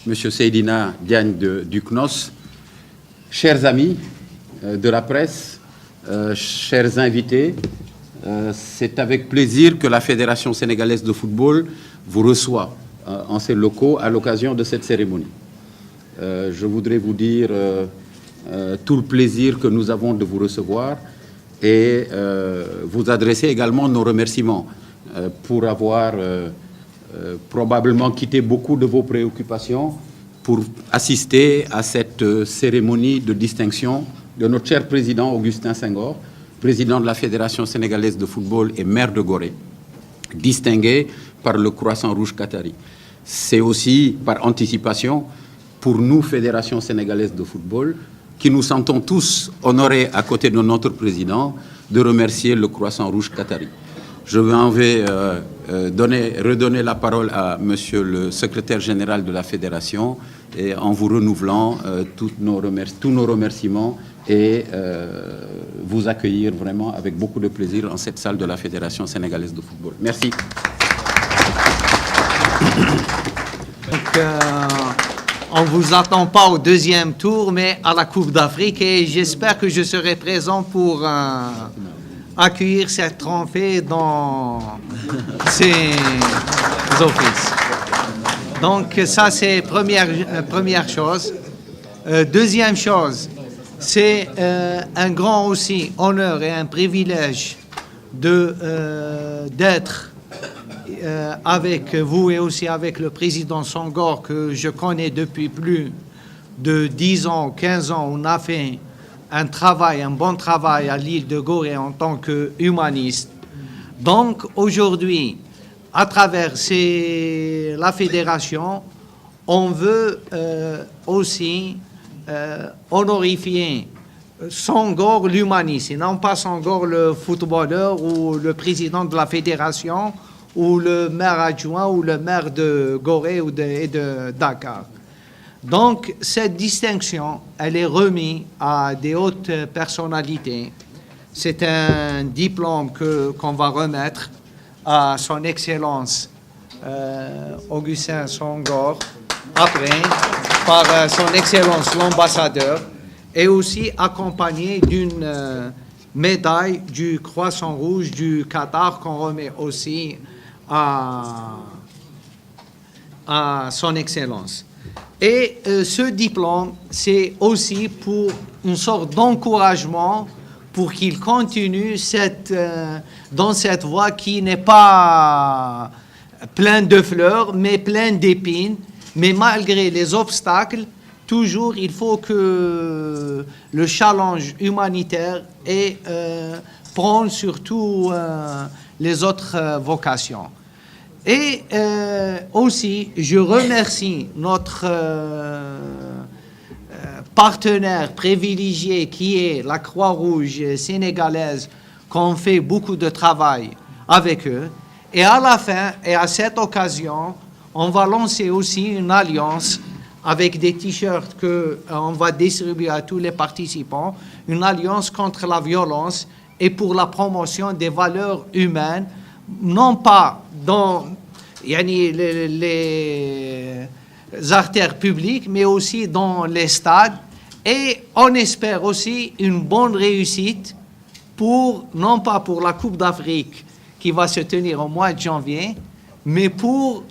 M. Seydina Diagne du CNOS, chers amis de la presse, chers invités, c'est avec plaisir que la Fédération sénégalaise de football vous reçoit en ses locaux à l'occasion de cette cérémonie. Je voudrais vous dire tout le plaisir que nous avons de vous recevoir et vous adresser également nos remerciements pour avoir probablement quitté beaucoup de vos préoccupations pour assister à cette cérémonie de distinction de notre cher président Augustin Senghor, président de la Fédération sénégalaise de football et maire de Gorée, distingué par le Croissant Rouge qatari. C'est aussi par anticipation pour nous, Fédération sénégalaise de football, qui nous sentons tous honorés à côté de notre président de remercier le Croissant Rouge qatari. Je vais redonner la parole à Monsieur le secrétaire général de la Fédération et en vous renouvelant tous nos remerciements et vous accueillir vraiment avec beaucoup de plaisir en cette salle de la Fédération sénégalaise de football. Merci. Donc, on ne vous attend pas au deuxième tour, mais à la Coupe d'Afrique et j'espère que je serai présent pour accueillir cette trophée dans ces offices. Donc ça c'est première chose. Deuxième chose, c'est un grand aussi honneur et un privilège d'être avec vous et aussi avec le président Senghor que je connais depuis plus de 10 ans, 15 ans. On a fait un bon travail à l'île de Gorée en tant qu'humaniste. Donc aujourd'hui, à travers la fédération, on veut aussi honorifier Senghor l'humaniste, et non pas Senghor le footballeur ou le président de la fédération ou le maire adjoint ou le maire de Gorée et de Dakar. Donc, cette distinction, elle est remise à des hautes personnalités. C'est un diplôme qu'on va remettre à son Excellence Augustin Senghor, après, par son Excellence l'ambassadeur, et aussi accompagné d'une médaille du Croissant Rouge du Qatar qu'on remet aussi à son Excellence. Et ce diplôme, c'est aussi pour une sorte d'encouragement pour qu'il continue dans cette voie qui n'est pas pleine de fleurs, mais pleine d'épines. Mais malgré les obstacles, toujours il faut que le challenge humanitaire prenne surtout les autres vocations. Et aussi, je remercie notre partenaire privilégié qui est la Croix-Rouge sénégalaise, qu'on fait beaucoup de travail avec eux. Et à la fin, et à cette occasion, on va lancer aussi une alliance avec des t-shirts qu'on va distribuer à tous les participants, une alliance contre la violence et pour la promotion des valeurs humaines, non pas dans les artères publiques, mais aussi dans les stades. Et on espère aussi une bonne réussite non pas pour la Coupe d'Afrique qui va se tenir au mois de janvier, mais pour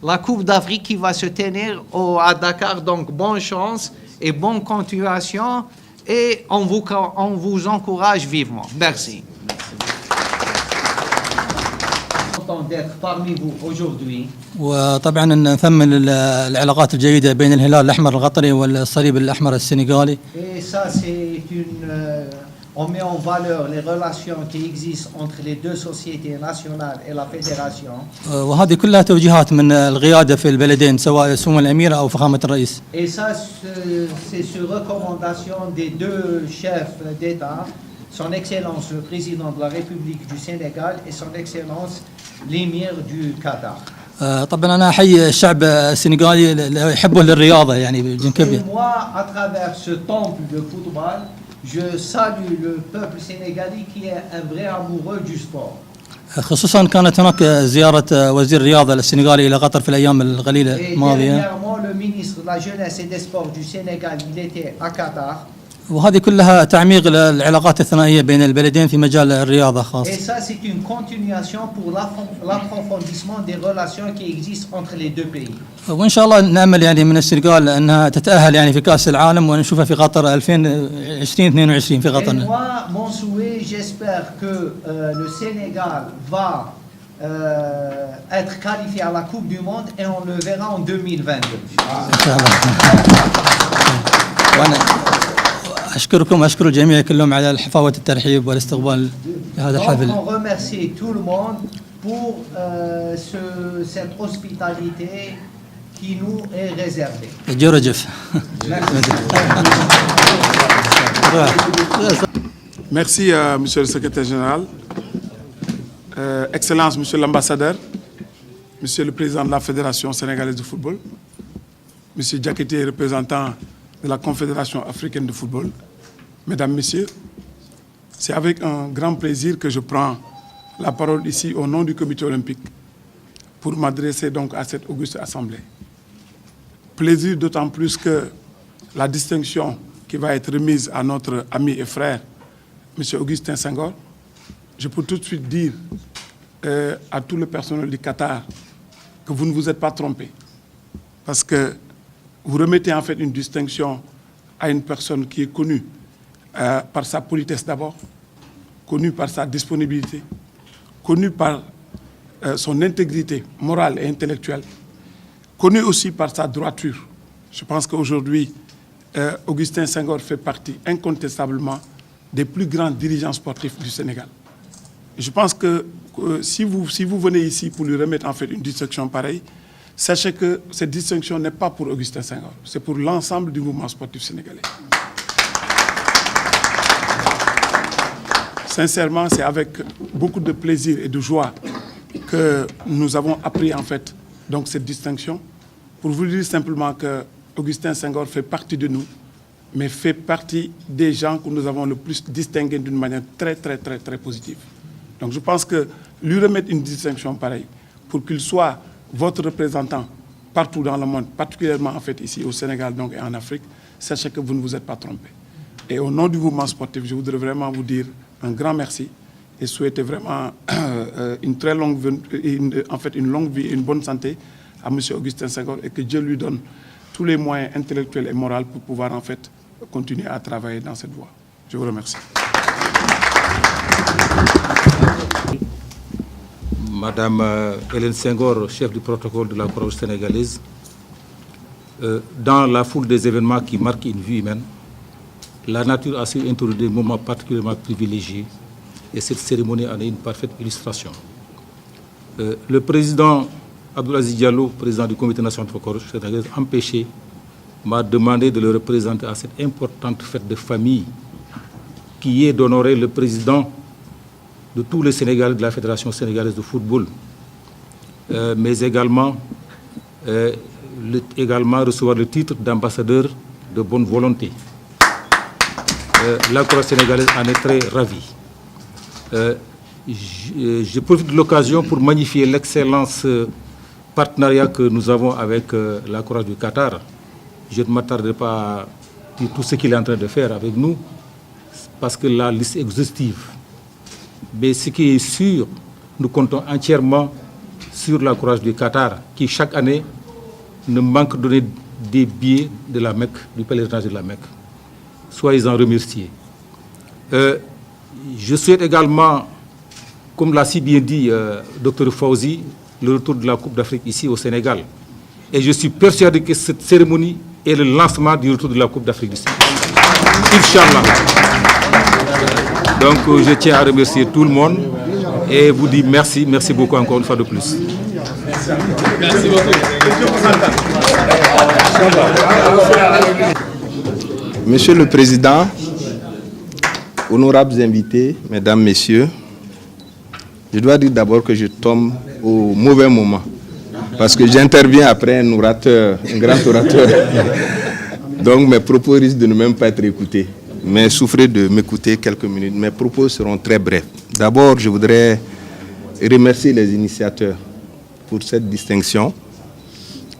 la Coupe d'Afrique qui va se tenir à Dakar. Donc, bonne chance et bonne continuation. Et on vous encourage vivement. Merci. D'être parmi vous aujourd'hui. وطبعا نثمن العلاقات الجيدة بين الهلال الأحمر القطري والصليب الأحمر السنغالي. Et ça c'est on met en valeur les relations qui existent entre les deux sociétés nationales et la fédération. وهذه كلها توجيهات من القيادة في البلدين سواء سمو الأمير أو فخامة الرئيس. Et ça c'est sur recommandation des deux chefs d'État, son Excellence le président de la République du Sénégal et son Excellence l'émir du Qatar. طبعا أنا أحيي الشعب السنغالي يحبه للرياضة يعني بجنكبية. Moi, à travers ce temple de football, je salue le peuple sénégalais qui est un vrai amoureux du sport. خصوصا كانت هناك زيارة وزير الرياضة السنغالي إلى قطر في الأيام القليلة Et الماضية. dernièrement, le ministre de la Jeunesse et des Sports du Sénégal, il était à Qatar. وهذه كلها تعميق العلاقات الثنائية بين البلدين في مجال الرياضة خاصة. Et ça, c'est une continuation pour l'approfondissement des relations qui existent entre les deux pays. وإن شاء الله نأمل يعني من السنغال أنها تتأهل يعني في كأس العالم ونشوفها في قطر 2022 في Et قطر. moi, mon souhait, j'espère que le Sénégal va être qualifié à la Coupe du Monde et on le verra en 2022. إن شاء الله. وأنا أشكركم وأشكر الجميع كلهم على الحفاوة الترحيب والاستقبال لهذا الحفل. Donc, on remercie tout le monde pour cette hospitalité qui nous est réservée. جورجف. Merci, Monsieur le Secrétaire Général. Excellence, Monsieur l'Ambassadeur, Monsieur le Président de la Fédération sénégalaise de football, Monsieur Diakité, représentant de la Confédération africaine de football, Mesdames, Messieurs, c'est avec un grand plaisir que je prends la parole ici au nom du Comité olympique pour m'adresser donc à cette auguste assemblée. Plaisir d'autant plus que la distinction qui va être remise à notre ami et frère, M. Augustin Senghor, je peux tout de suite dire à tout le personnel du Qatar que vous ne vous êtes pas trompé. Parce que vous remettez en fait une distinction à une personne qui est connue par sa politesse d'abord, connue par sa disponibilité, connue par son intégrité morale et intellectuelle, connue aussi par sa droiture. Je pense qu'aujourd'hui, Augustin Senghor fait partie incontestablement des plus grands dirigeants sportifs du Sénégal. Et je pense que si vous venez ici pour lui remettre en fait une distinction pareille, sachez que cette distinction n'est pas pour Augustin Senghor, c'est pour l'ensemble du mouvement sportif sénégalais. Sincèrement, c'est avec beaucoup de plaisir et de joie que nous avons appris en fait donc cette distinction. Pour vous dire simplement que Augustin Senghor fait partie de nous, mais fait partie des gens que nous avons le plus distingués d'une manière très positive. Donc je pense que lui remettre une distinction pareille, pour qu'il soit votre représentant partout dans le monde, particulièrement en fait ici au Sénégal donc, et en Afrique, sachez que vous ne vous êtes pas trompé. Et au nom du mouvement sportif, je voudrais vraiment vous dire un grand merci et souhaiter vraiment une longue vie et une bonne santé à M. Augustin Senghor et que Dieu lui donne tous les moyens intellectuels et moraux pour pouvoir en fait continuer à travailler dans cette voie. Je vous remercie. Madame Hélène Senghor, chef du protocole de la Croix-Rouge sénégalaise, dans la foule des événements qui marquent une vie humaine, la nature a su introduire des moments particulièrement privilégiés et cette cérémonie en est une parfaite illustration. Le président Abdoulaziz Diallo, président du Comité national de la Croix-Rouge sénégalaise, empêché, m'a demandé de le représenter à cette importante fête de famille qui est d'honorer le président de tous les Sénégalais de la Fédération sénégalaise de football, mais également recevoir le titre d'ambassadeur de bonne volonté. La Croix sénégalaise en est très ravie. Je profite de l'occasion pour magnifier l'excellence partenariat que nous avons avec la Croix du Qatar. Je ne m'attarderai pas à dire tout ce qu'il est en train de faire avec nous, parce que la liste est exhaustive. Mais ce qui est sûr, nous comptons entièrement sur la Croix du Qatar, qui chaque année ne manque de donner des billets de la Mecque, du pèlerinage de la Mecque. Soyez-en remerciés. Je souhaite également, comme l'a si bien dit Dr Fawzi, le retour de la Coupe d'Afrique ici au Sénégal. Et je suis persuadé que cette cérémonie est le lancement du retour de la Coupe d'Afrique du Sénégal. Inch'Allah. Donc je tiens à remercier tout le monde et vous dire merci, merci beaucoup encore une fois de plus. Merci beaucoup. Monsieur le Président, honorables invités, Mesdames, Messieurs, je dois dire d'abord que je tombe au mauvais moment parce que j'interviens après un orateur, un grand orateur. Donc mes propos risquent de ne même pas être écoutés. Mais souffrez de m'écouter quelques minutes. Mes propos seront très brefs. D'abord, je voudrais remercier les initiateurs pour cette distinction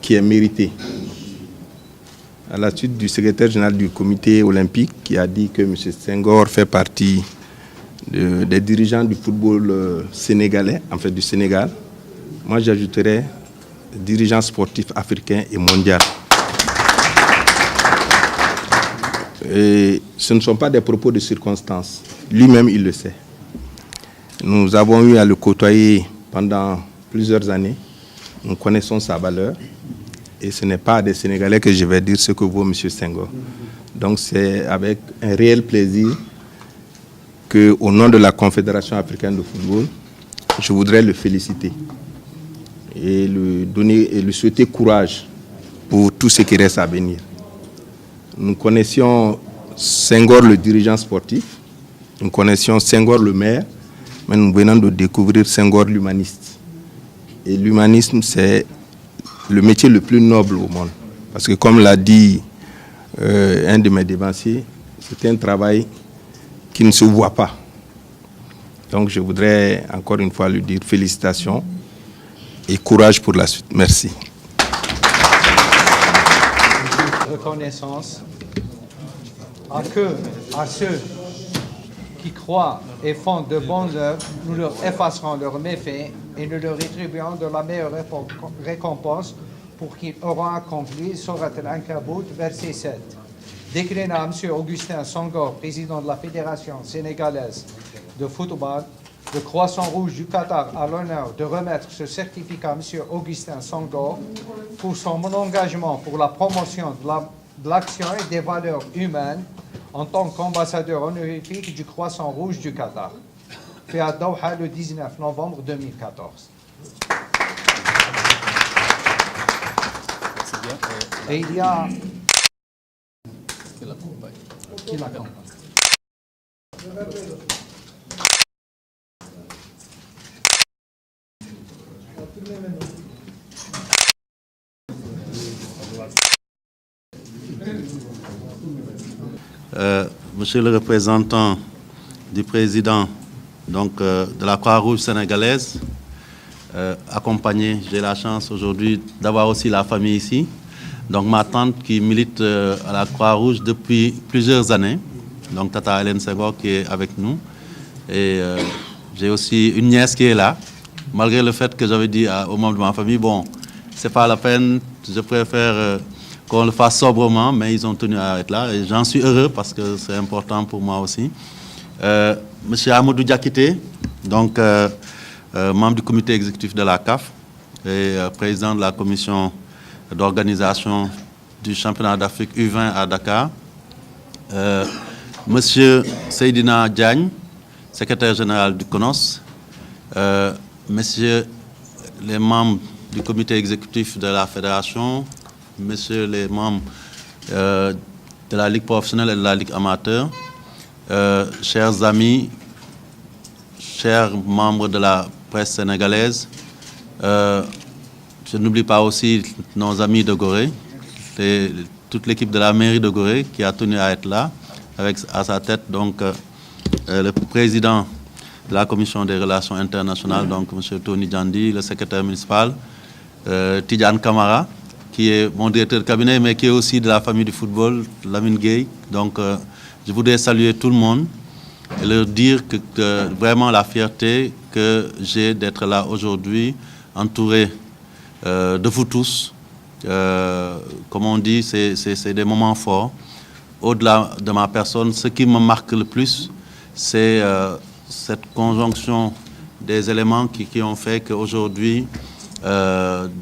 qui est méritée. À la suite du secrétaire général du comité olympique qui a dit que M. Senghor fait partie des dirigeants du football sénégalais, en fait du Sénégal, moi j'ajouterais dirigeants sportifs africains et mondiaux. Et ce ne sont pas des propos de circonstance. Lui-même, il le sait. Nous avons eu à le côtoyer pendant plusieurs années. Nous connaissons sa valeur. Et ce n'est pas à des Sénégalais que je vais dire ce que vaut M. Senghor. Donc c'est avec un réel plaisir qu'au nom de la Confédération africaine de football, je voudrais le féliciter et lui souhaiter courage pour tout ce qui reste à venir. Nous connaissions Senghor, le dirigeant sportif, nous connaissions Senghor, le maire, mais nous venons de découvrir Senghor, l'humaniste. Et l'humanisme, c'est le métier le plus noble au monde. Parce que comme l'a dit un de mes dévanciers, c'est un travail qui ne se voit pas. Donc je voudrais encore une fois lui dire félicitations et courage pour la suite. Merci. Reconnaissance à ceux qui croient et font de bonnes œuvres, nous leur effacerons leurs méfaits et nous leur rétribuerons de la meilleure récompense pour qu'ils auront accompli Surat al-Ankabut, verset 7. Déclinant à M. Augustin Senghor, président de la Fédération sénégalaise de football, le Croissant Rouge du Qatar a l'honneur de remettre ce certificat à M. Augustin Senghor pour son engagement pour la promotion de l'action et des valeurs humaines en tant qu'ambassadeur honorifique du Croissant Rouge du Qatar, fait à Doha le 19 novembre 2014. Et il y a... Qui l'accompagne. Monsieur le représentant du président de la Croix-Rouge sénégalaise, accompagné, j'ai la chance aujourd'hui d'avoir aussi la famille ici. Donc ma tante qui milite à la Croix-Rouge depuis plusieurs années, donc Tata Hélène Senghor qui est avec nous. Et j'ai aussi une nièce qui est là, malgré le fait que j'avais dit aux membres de ma famille, bon, c'est pas la peine, je préfère qu'on le fasse sobrement, mais ils ont tenu à être là et j'en suis heureux parce que c'est important pour moi aussi. Monsieur Amadou Diakité, donc membre du comité exécutif de la CAF et président de la commission d'organisation du championnat d'Afrique U20 à Dakar. Monsieur Seydina Diagne, secrétaire général du CONOS. Messieurs les membres du comité exécutif de la fédération, messieurs les membres de la Ligue professionnelle et de la Ligue amateur, chers amis, chers membres de la presse sénégalaise, je n'oublie pas aussi nos amis de Gorée, toute l'équipe de la mairie de Gorée qui a tenu à être là, avec à sa tête donc le président de la commission des relations internationales, donc M. Tony Djandi, le secrétaire municipal, Tidjane Kamara, qui est mon directeur de cabinet, mais qui est aussi de la famille du football, Lamine Gueye. Donc je voudrais saluer tout le monde et leur dire que vraiment la fierté que j'ai d'être là aujourd'hui, entouré de vous tous. Comme on dit, c'est des moments forts. Au-delà de ma personne, ce qui me marque le plus, c'est cette conjonction des éléments qui ont fait qu'aujourd'hui,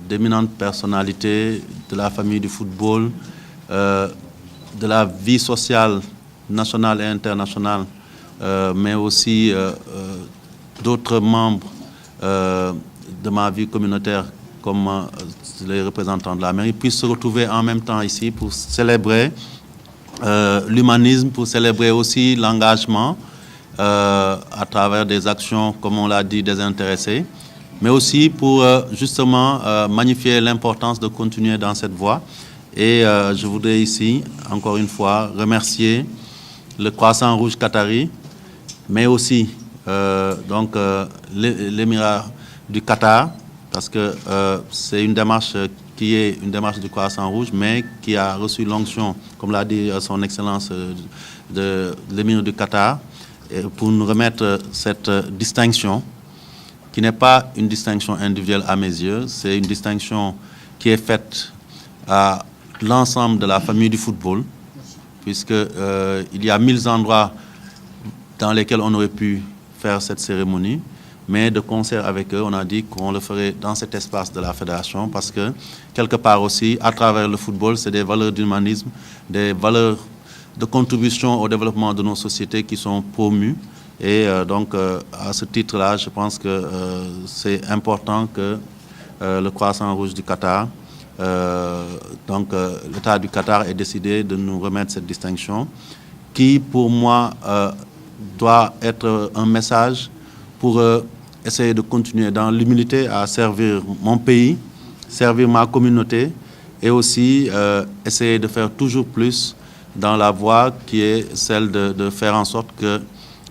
d'éminentes personnalités de la famille du football, de la vie sociale nationale et internationale, mais aussi d'autres membres de ma vie communautaire comme les représentants de la mairie, puissent se retrouver en même temps ici pour célébrer l'humanisme, pour célébrer aussi l'engagement à travers des actions, comme on l'a dit, désintéressées, mais aussi pour justement magnifier l'importance de continuer dans cette voie. Et je voudrais ici, encore une fois, remercier le Croissant Rouge Qatari, mais aussi l'émirat du Qatar, parce que c'est une démarche qui est une démarche du Croissant-Rouge, mais qui a reçu l'onction, comme l'a dit son Excellence de l'émir du Qatar, pour nous remettre cette distinction, qui n'est pas une distinction individuelle à mes yeux, c'est une distinction qui est faite à l'ensemble de la famille du football, puisque il y a 1000 endroits dans lesquels on aurait pu faire cette cérémonie, mais de concert avec eux, on a dit qu'on le ferait dans cet espace de la fédération, parce que quelque part aussi, à travers le football, c'est des valeurs d'humanisme, des valeurs de contribution au développement de nos sociétés qui sont promues. Et donc, à ce titre-là, je pense que c'est important que le Croissant-Rouge du Qatar, l'État du Qatar ait décidé de nous remettre cette distinction, qui, pour moi, doit être un message pour essayer de continuer dans l'humilité à servir mon pays, servir ma communauté, et aussi essayer de faire toujours plus dans la voie qui est celle de faire en sorte que,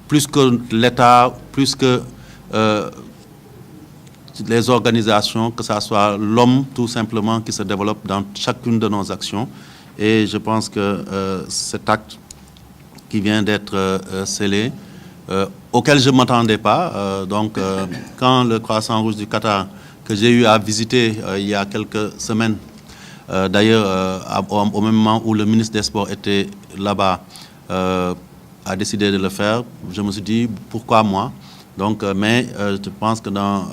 plus que l'État, plus que les organisations, que ce soit l'homme tout simplement qui se développe dans chacune de nos actions. Et je pense que cet acte qui vient d'être scellé, auquel je ne m'attendais pas, quand le Croissant-Rouge du Qatar, que j'ai eu à visiter il y a quelques semaines, d'ailleurs au même moment où le ministre des Sports était là-bas, a décidé de le faire, je me suis dit pourquoi moi. Mais je pense que dans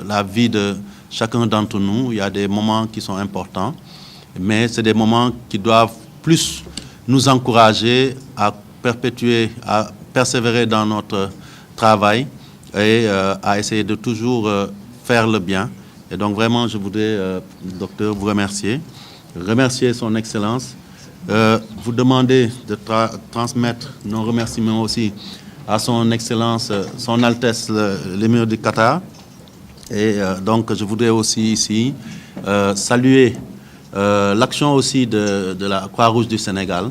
la vie de chacun d'entre nous, il y a des moments qui sont importants, mais c'est des moments qui doivent plus nous encourager à perpétuer, à persévérer dans notre travail et à essayer de toujours faire le bien. Et donc vraiment, je voudrais, docteur, vous remercier son Excellence, vous demander de transmettre nos remerciements aussi à son Excellence, son Altesse, l'émir du Qatar. Et donc, je voudrais aussi ici saluer l'action aussi de la Croix-Rouge du Sénégal,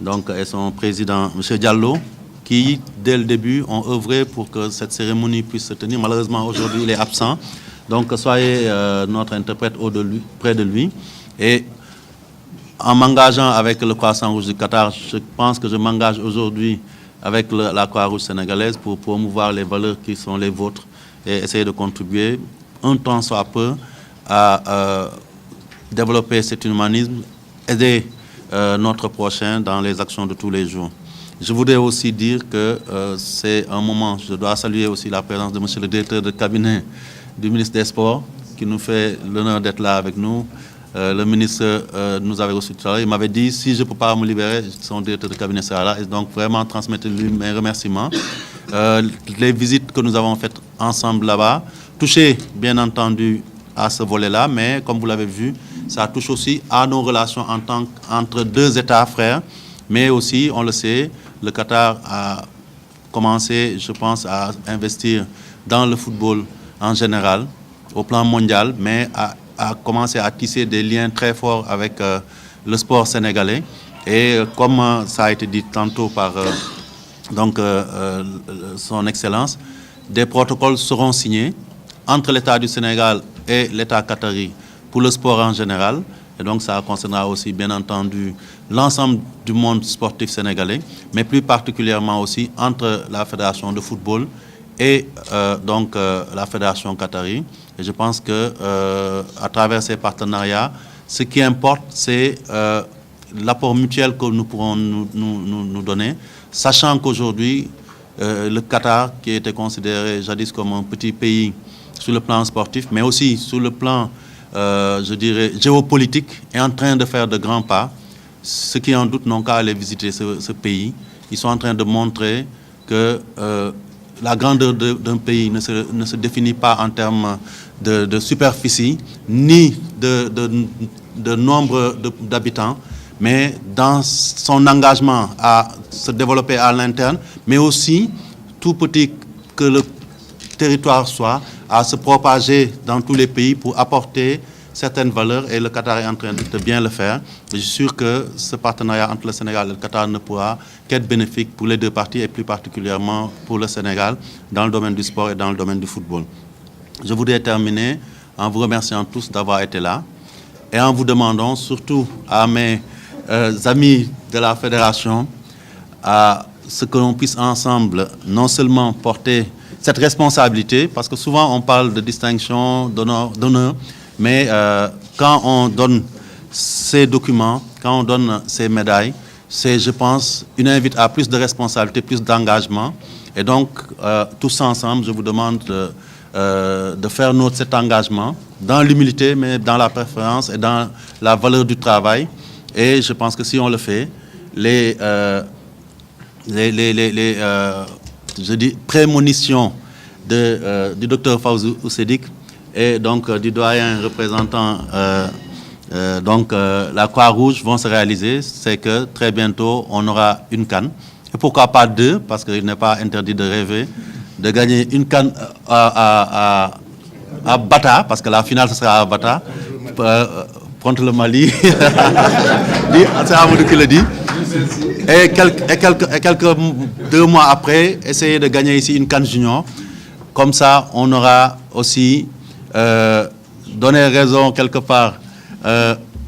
donc, et son président, M. Diallo, qui, dès le début, ont œuvré pour que cette cérémonie puisse se tenir. Malheureusement, aujourd'hui, il est absent. Donc, soyez notre interprète près de lui. Et en m'engageant avec le Croissant-Rouge du Qatar, je pense que je m'engage aujourd'hui avec la Croix-Rouge sénégalaise pour promouvoir les valeurs qui sont les vôtres et essayer de contribuer un temps soit peu à développer cet humanisme, aider notre prochain dans les actions de tous les jours. Je voudrais aussi dire que c'est un moment, je dois saluer aussi la présence de M. le directeur de cabinet du ministre des Sports, qui nous fait l'honneur d'être là avec nous. Le ministre nous avait reçu tout à l'heure, il m'avait dit, si je ne peux pas me libérer, son directeur de cabinet sera là, et donc vraiment transmettez-lui mes remerciements. Les visites que nous avons faites ensemble là-bas, touchaient bien entendu à ce volet-là, mais comme vous l'avez vu, ça touche aussi à nos relations entre deux États frères, mais aussi, on le sait, le Qatar a commencé, je pense, à investir dans le football en général, au plan mondial, mais a commencé à tisser des liens très forts avec le sport sénégalais. Et comme ça a été dit tantôt par son Excellence, des protocoles seront signés entre l'État du Sénégal et l'État qatari pour le sport en général. Et donc ça concernera aussi, bien entendu, l'ensemble du monde sportif sénégalais, mais plus particulièrement aussi entre la Fédération de football et la Fédération qatari. Et je pense que à travers ces partenariats, ce qui importe, c'est l'apport mutuel que nous pourrons nous donner, sachant qu'aujourd'hui, le Qatar, qui était considéré jadis comme un petit pays sur le plan sportif, mais aussi sur le plan, je dirais, géopolitique, est en train de faire de grands pas. Ceux qui en doutent n'ont qu'à aller visiter ce pays. Ils sont en train de montrer que la grandeur d'un pays ne se définit pas en termes de superficie, ni de nombre d'habitants, mais dans son engagement à se développer à l'interne, mais aussi, tout petit que le territoire soit, à se propager dans tous les pays pour apporter certaines valeurs et le Qatar est en train de bien le faire. Je suis sûr que ce partenariat entre le Sénégal et le Qatar ne pourra qu'être bénéfique pour les deux parties et plus particulièrement pour le Sénégal dans le domaine du sport et dans le domaine du football. Je voudrais terminer en vous remerciant tous d'avoir été là et en vous demandant surtout à mes amis de la fédération à ce que l'on puisse ensemble non seulement porter cette responsabilité, parce que souvent on parle de distinction, d'honneur, mais quand on donne ces documents, quand on donne ces médailles, c'est, je pense, une invite à plus de responsabilité, plus d'engagement. Et donc, tous ensemble, je vous demande de faire nôtre cet engagement dans l'humilité, mais dans la préférence et dans la valeur du travail. Et je pense que si on le fait, je dis, prémonitions du docteur Fawzi Oussedik et donc du doyen représentant la Croix-Rouge vont se réaliser. C'est que très bientôt, on aura une CAN. Et pourquoi pas deux, parce qu'il n'est pas interdit de rêver, de gagner une CAN à Bata, parce que la finale, ce sera à Bata, contre le Mali. C'est Amadou qui le dit. Et quelques 2 mois après, essayer de gagner ici une CAN junior. Comme ça, on aura aussi donné raison quelque part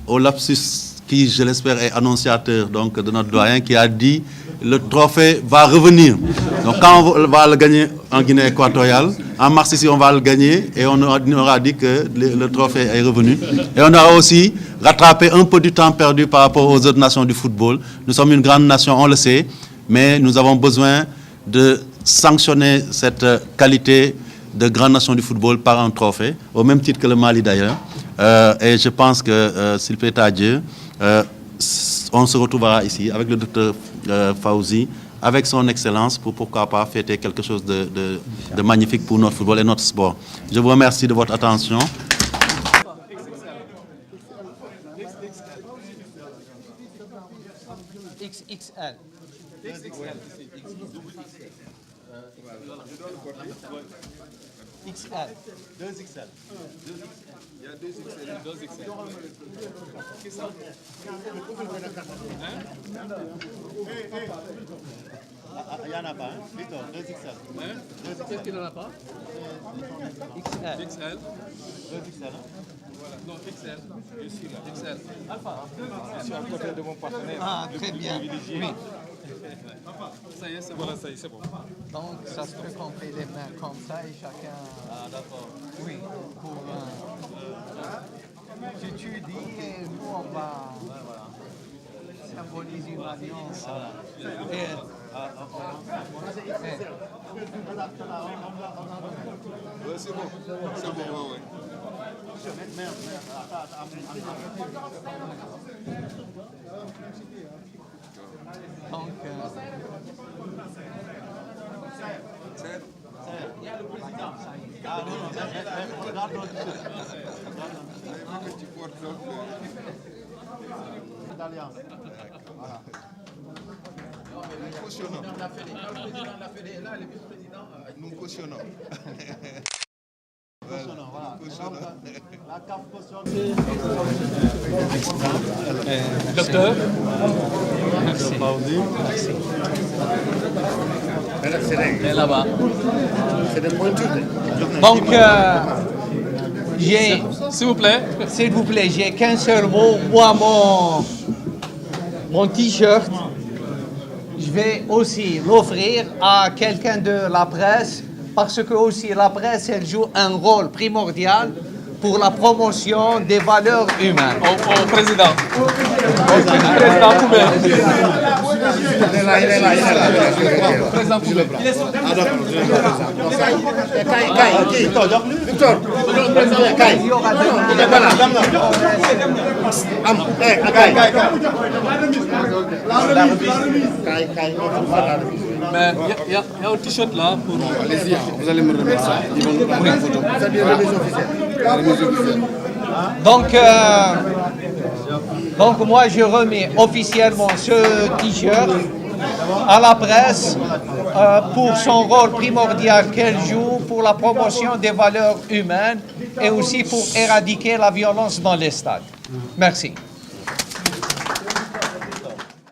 au lapsus qui, je l'espère, est annonciateur donc, de notre doyen qui a dit le trophée va revenir. Donc quand on va le gagner en Guinée équatoriale, en mars ici, on va le gagner et on aura dit que le trophée est revenu. Et on aura aussi rattrapé un peu du temps perdu par rapport aux autres nations du football. Nous sommes une grande nation, on le sait, mais nous avons besoin de sanctionner cette qualité de grande nation du football par un trophée, au même titre que le Mali d'ailleurs. Et je pense que, s'il plaît à Dieu, on se retrouvera ici avec le docteur Fawzi, avec son excellence, pour pourquoi pas fêter quelque chose de magnifique pour notre football et notre sport. Je vous remercie de votre attention. XXL. XL. 2XL. Il y a 2XL. 2XL. Qu'est-ce que ça? Il n'y en a pas, hein? Victor, 2XL. Qu'est-ce qu'il n'en a pas? XL. XL. 2XL, hein? Voilà. Non, XL. Je suis là. XL. Alpha. Je suis à côté de mon partenaire. Ah, très bien. Oui. Ça y est, c'est bon. Voilà, ça y est, c'est bon. Donc, ça se peut qu'on fait les mains comme ça et chacun... Ah, d'accord. Oui, pour... tu dis et nous, on va symboliser une alliance. Oui, c'est bon. C'est bon, oui. Donc, Il y a le président. Ah non, regarde l'autre. Tu portes d'alliance. Voilà. Nous cautionnons. Le président de la Fédé est là, le vice-président. Nous cautionnons. Voilà. La CAF cautionne. docteur. Et là-bas. C'est des pointures. Donc, j'ai... S'il vous plaît, j'ai qu'un seul mot. Moi, mon t-shirt, je vais aussi l'offrir à quelqu'un de la presse, parce que aussi la presse, elle joue un rôle primordial pour la promotion des valeurs humaines. Au président. Président Koubé. Il est là. Président Koubé. Victor. Il est pas là. Mais il y a un t-shirt là pour... Allez-y, vous allez me remercier. Ils vont nous prendre une photo. C'est bien la remise officielle. Donc moi je remets officiellement ce t-shirt à la presse pour son rôle primordial qu'elle joue pour la promotion des valeurs humaines et aussi pour éradiquer la violence dans les stades. Merci.